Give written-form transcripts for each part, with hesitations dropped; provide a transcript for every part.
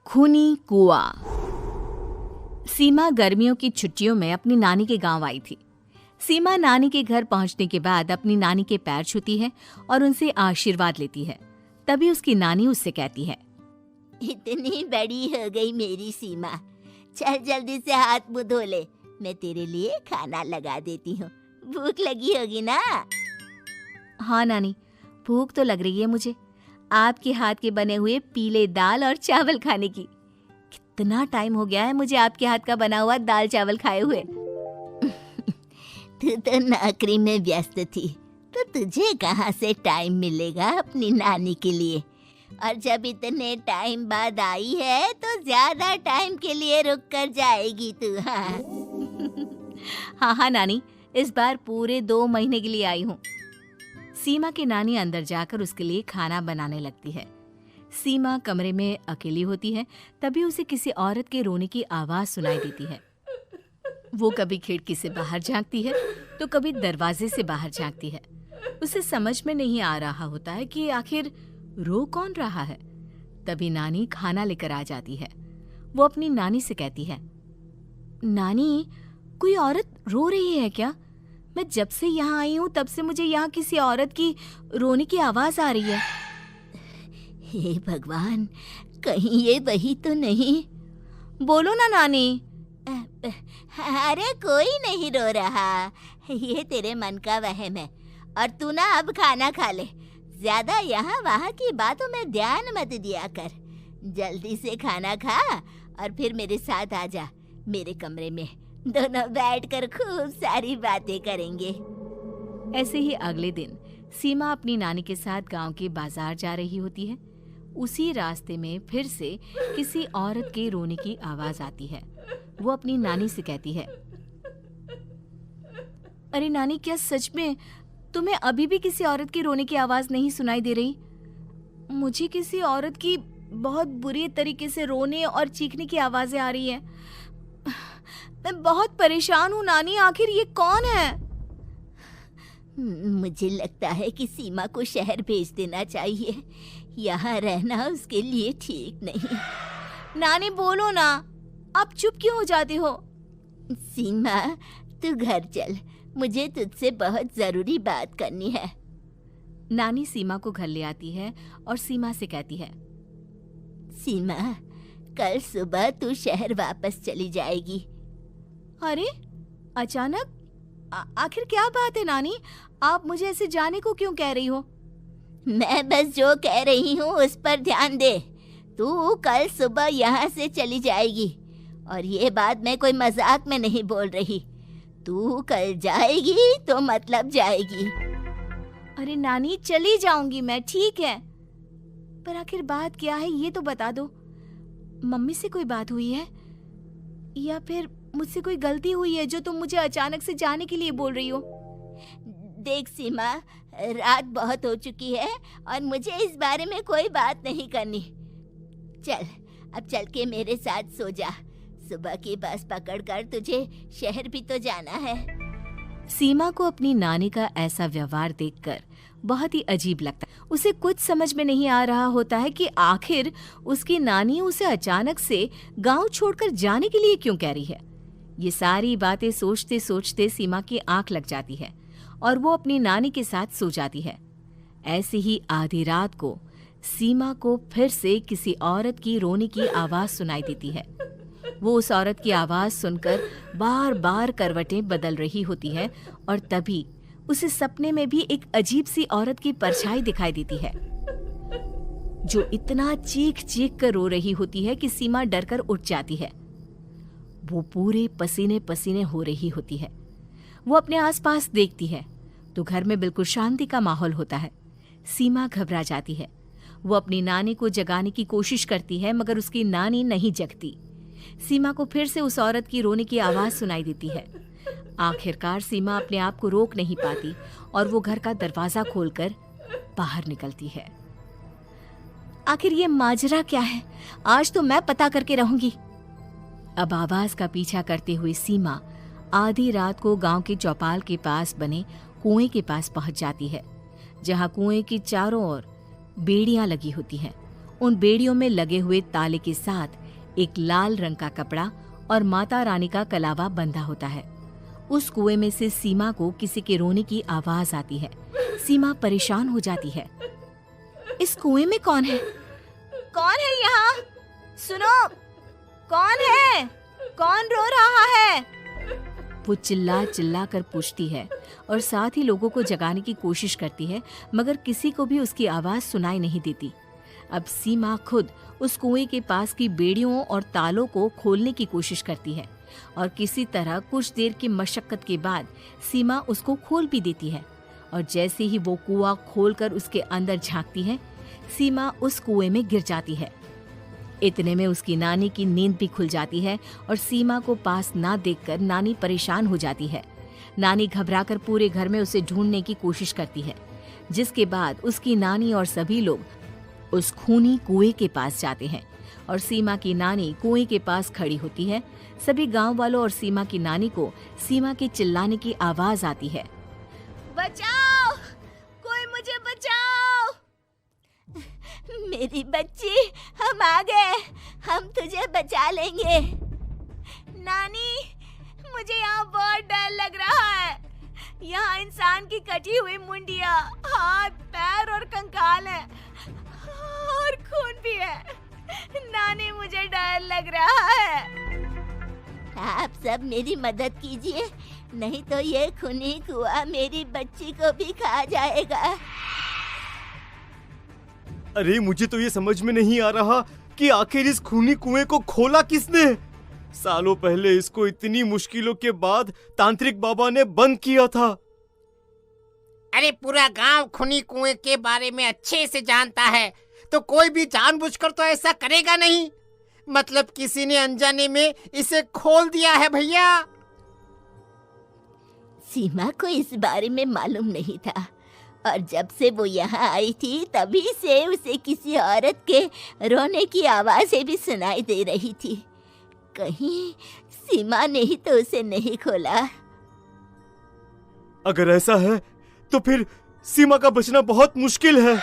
खूनी कुआं। सीमा गर्मियों की छुट्टियों में अपनी नानी के गांव आई थी। सीमा नानी के घर पहुंचने के बाद अपनी नानी के पैर छूती है और उनसे आशीर्वाद लेती है। तभी उसकी नानी उससे कहती है, इतनी बड़ी हो गई मेरी सीमा, चल जल्दी से हाथ मुंह धो ले, मैं तेरे लिए खाना लगा देती हूँ। भूख लगी होगी ना? हाँ नानी, भूख तो लग रही है मुझे, आपके हाथ के बने हुए पीले दाल और चावल खाने की। कितना टाइम हो गया है मुझे आपके हाथ का बना हुआ दाल चावल खाए हुए। तू तो नौकरी में व्यस्त थी, तो तुझे कहाँ से टाइम मिलेगा अपनी नानी के लिए? और जब इतने टाइम बाद आई है तो ज्यादा टाइम के लिए रुक कर जाएगी तू। हाँ हाँ नानी, इस बार पूरे 2 महीने के लिए आई हूँ। सीमा की नानी अंदर जाकर उसके लिए खाना बनाने लगती है। सीमा कमरे में अकेली होती है, तभी उसे किसी औरत के रोने की आवाज सुनाई देती है। वो कभी खिड़की से बाहर झांकती है तो कभी दरवाजे से बाहर झांकती है। उसे समझ में नहीं आ रहा होता है कि आखिर रो कौन रहा है। तभी नानी खाना लेकर आ जाती है। वो अपनी नानी से कहती है, नानी, कोई औरत रो रही है क्या? मैं जब से यहाँ आई हूँ तब से मुझे यहाँ किसी औरत की रोने की आवाज आ रही है। हे भगवान, कहीं ये वही तो नहीं? बोलो ना नानी। अरे कोई नहीं रो रहा, ये तेरे मन का वहम है। और तू ना अब खाना खा ले, ज्यादा यहाँ वहाँ की बातों में ध्यान मत दिया कर। जल्दी से खाना खा और फिर मेरे साथ आ जा मेरे कमरे में, दोनों बैठकर खूब सारी बातें करेंगे। ऐसे ही अगले दिन सीमा अपनी नानी के साथ गांव के बाजार जा रही होती है। उसी रास्ते में फिर से किसी औरत के रोने की आवाज आती है। वो अपनी नानी से कहती है, अरे नानी, क्या सच में तुम्हें अभी भी किसी औरत की रोने की आवाज नहीं सुनाई दे रही? मुझे किसी औरत की बहुत बुरी तरीके से रोने और चीखने की आवाजें आ रही हैं। मैं बहुत परेशान हूँ नानी, आखिर ये कौन है? मुझे लगता है कि सीमा को शहर भेज देना चाहिए, यहाँ रहना उसके लिए ठीक नहीं। नानी बोलो ना, आप चुप क्यों हो जाती हो? सीमा, तू घर चल, मुझे तुझसे बहुत जरूरी बात करनी है। नानी सीमा को घर ले आती है और सीमा से कहती है, सीमा, कल सुबह तू शहर वापस चली जाएगी। अरे अचानक? आखिर क्या बात है नानी, आप मुझे ऐसे जाने को क्यों कह रही हो? मैं बस जो कह रही हूँ उस पर ध्यान दे। तू कल सुबह यहाँ से चली जाएगी, और ये बात मैं कोई मजाक में नहीं बोल रही। तू कल जाएगी तो मतलब जाएगी। अरे नानी, चली जाऊंगी मैं, ठीक है, पर आखिर बात क्या है ये तो बता दो। मम्मी से कोई बात हुई है या फिर मुझसे कोई गलती हुई है जो तुम मुझे अचानक से जाने के लिए बोल रही हो? देख सीमा, रात बहुत हो चुकी है और मुझे इस बारे में कोई बात नहीं करनी। चल, अब चल के मेरे साथ सो जा। सुबह की बस पकड़कर तुझे शहर भी तो जाना है। सीमा को अपनी नानी का ऐसा व्यवहार देखकर बहुत ही अजीब लगता है। उसे कुछ समझ में नहीं आ रहा होता है कि आखिर उसकी नानी उसे अचानक से गांव छोड़कर जाने के लिए क्यों कह रही है। ये सारी बातें सोचते सोचते सीमा की आंख लग जाती है और वो अपनी नानी के साथ सो जाती है। ऐसे ही आधी रात को सीमा को फिर से किसी औरत की रोने की आवाज सुनाई देती है। वो उस औरत की आवाज सुनकर बार बार करवटें बदल रही होती है और तभी उसे सपने में भी एक अजीब सी औरत की परछाई दिखाई देती है, जो इतना चीख चीख कर रो रही होती है कि सीमा डरकर उठ जाती है। वो पूरे पसीने पसीने हो रही होती है। वो अपने आसपास देखती है तो घर में बिल्कुल शांति का माहौल होता है। सीमा घबरा जाती है। वो अपनी नानी को जगाने की कोशिश करती है, मगर उसकी नानी नहीं जगती। सीमा को फिर से उस औरत की रोने की आवाज सुनाई देती है। आखिरकार सीमा अपने आप को रोक नहीं पाती और वो घर का दरवाजा खोलकर बाहर निकलती है। आखिर ये माजरा क्या है? आज तो मैं पता करके रहूंगी। अब आवाज का पीछा करते हुए सीमा आधी रात को गांव के चौपाल के पास बने कुएं के पास पहुंच जाती है, जहां कुएं की चारों ओर बेड़ियां लगी होती हैं। उन बेड़ियों में लगे हुए ताले के साथ एक लाल रंग का कपड़ा और माता रानी का कलावा बंधा होता है। उस कुएं में से सीमा को किसी के रोने की आवाज आती है। सीमा परेशान हो जाती है। इस कुएं में कौन है? कौन है यहाँ? सुनो, कौन है? कौन रो रहा है? वो चिल्ला चिल्ला कर पूछती है और साथ ही लोगों को जगाने की कोशिश करती है, मगर किसी को भी उसकी आवाज सुनाई नहीं देती। अब सीमा खुद उस कुएं के पास की बेड़ियों और तालों को खोलने की कोशिश करती है और किसी तरह कुछ देर की मशक्कत के बाद सीमा उसको खोल भी देती है। और जैसे ही वो कुआं खोलकर उसके अंदर झांकती है, सीमा उस कुएं में गिर जाती है। इतने में उसकी नानी की नींद भी खुल जाती है और सीमा को पास ना देखकर नानी परेशान हो जाती है। नानी घबराकर पूरे घर में उसे ढूंढने की कोशिश करती है, जिसके बाद उसकी नानी और सभी लोग उस खूनी कुएं के पास जाते हैं और सीमा की नानी कुएं के पास खड़ी होती है। सभी गांव वालों और सीमा की नानी को सीमा के चिल्लाने की आवाज आती है। बचाओ, कोई मुझे बचाओ। मेरी बच्ची, हम आ गए, हम तुझे बचा लेंगे। नानी, मुझे यहाँ बहुत डर लग रहा है। यहाँ इंसान की कटी हुई मुंडिया, हाथ, पैर और कंकाल है और खून भी है। नानी, मुझे डर लग रहा है। आप सब मेरी मदद कीजिए, नहीं तो ये खूनी कुआं मेरी बच्ची को भी खा जाएगा। अरे मुझे तो ये समझ में नहीं आ रहा कि आखिर इस खूनी कुएं को खोला किसने। सालों पहले इसको इतनी मुश्किलों के बाद तांत्रिक बाबा ने बंद किया था। अरे पूरा गांव खूनी कुएं के बारे में अच्छे से जानता है, तो कोई भी जानबूझकर तो ऐसा करेगा नहीं। मतलब किसी ने अनजाने में इसे खोल दिया है भैया। सीमा को इस बारे में मालूम नहीं था और जब से वो यहाँ आई थी तभी से उसे किसी औरत के रोने की आवाजें भी सुनाई दे रही थी। कहीं सीमा ने ही तो उसे नहीं खोला। अगर ऐसा है तो फिर सीमा का बचना बहुत मुश्किल है।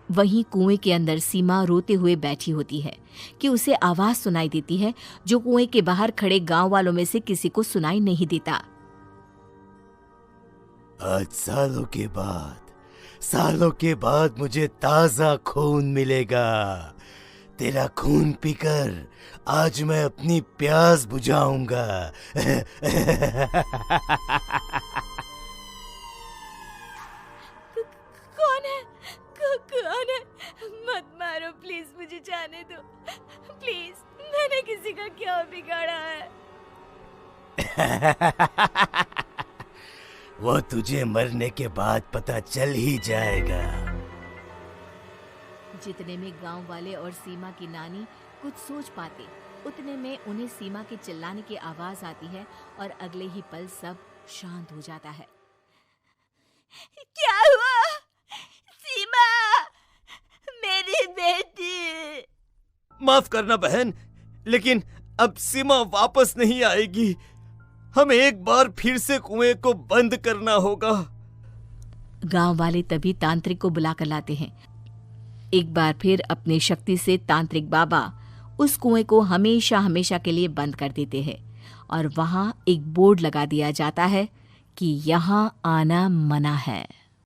वहीं कुएं के अंदर सीमा रोते हुए बैठी होती है कि उसे आवाज सुनाई देती है जो कुएं के बाहर खड़े गांव वालों में से किसी को सुनाई नहीं देता। आज सालों के बाद मुझे ताजा खून मिलेगा। तेरा खून पीकर आज मैं अपनी प्यास बुझाऊंगा। कौन है? मत मारो प्लीज, मुझे जाने दो प्लीज। मैंने किसी का क्या बिगाड़ा है? वो तुझे मरने के बाद पता चल ही जाएगा। जितने में गांव वाले और सीमा की नानी कुछ सोच पाते, उतने में उन्हें सीमा के चिल्लाने की आवाज आती है और अगले ही पल सब शांत हो जाता है। क्या हुआ? सीमा, मेरी बेटी। माफ करना बहन, लेकिन अब सीमा वापस नहीं आएगी। हमें एक बार फिर से कुएं को बंद करना होगा। गांव वाले तभी तांत्रिक को बुलाकर लाते हैं। एक बार फिर अपनी शक्ति से तांत्रिक बाबा उस कुएं को हमेशा हमेशा के लिए बंद कर देते हैं और वहां एक बोर्ड लगा दिया जाता है कि यहाँ आना मना है।